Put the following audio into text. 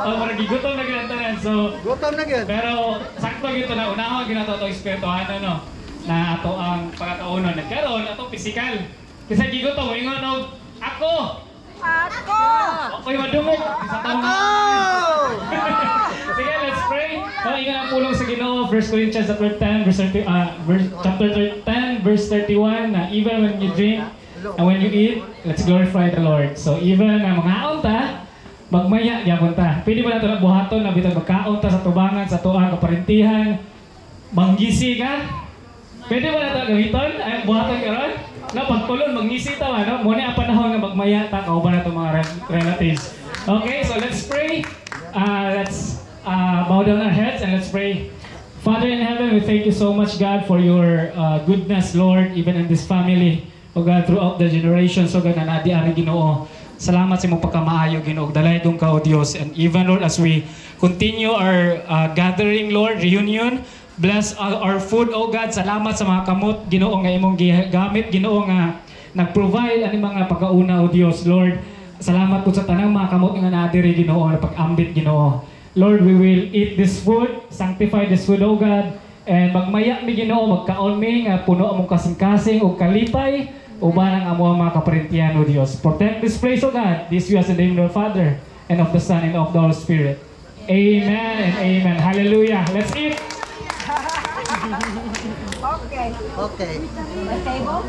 Oh, parang gigutom na ginantanan. So, Gutom na gyud. pero sakto gito na unahon ginato to espirituhan no na ato ang pagkakaunon nagkaroon ato physical. Kasi gigutom ingon og ako. Ako'y madungog sa taong Sige, let's pray. Ingat ang pulong sa Ginoo. 1 Corinthians chapter 10, chapter 10, verse 31, na even when you drink and when you eat, let's glorify the Lord. So even na mga aunta, magmaya, yapon ta. Pwede ba nato na buhaton na bitang magkaon ta sa tubangan, sa tuang kaparintihan, manggisi ka? Pwede ba nato gamiton? Ay, buhaton ka ron? No, pagtulon, magngisi ta, no? Muna ang panahon nga magmaya ta, kauban na itong mga relatives. Okay, so let's pray. Let's bow down our heads and let's pray. Father in heaven, we thank you so much, God, for your goodness, Lord, even in this family. O God, throughout the generations, o God, na nadi-ari Ginoo. Salamat sa imong pagkamaayo, Ginoo. Dalaygon ka, O Dios. And even, Lord, as we continue our gathering, Lord, reunion, bless our food, O God. Salamat sa mga kamot, Ginoo, nga imong gamit, Ginoo, nga nag-provide ani mga pagkauna, O Dios, Lord. Salamat po sa tanang mga kamot nga nadiri, Ginoo, na pag-ambit, Ginoo. Lord, we will eat this food, sanctify this food, O God. And magmaya mi, Ginoo, magkaon mi nga puno among kasing-kasing o kalipay, uban ang among mga kaparintihan, O Dios. Protect this place, O God. This we ask in the name of the Father, and of the Son, and of the Holy Spirit. Amen and amen. Hallelujah. Let's eat. Okay. Okay. My table?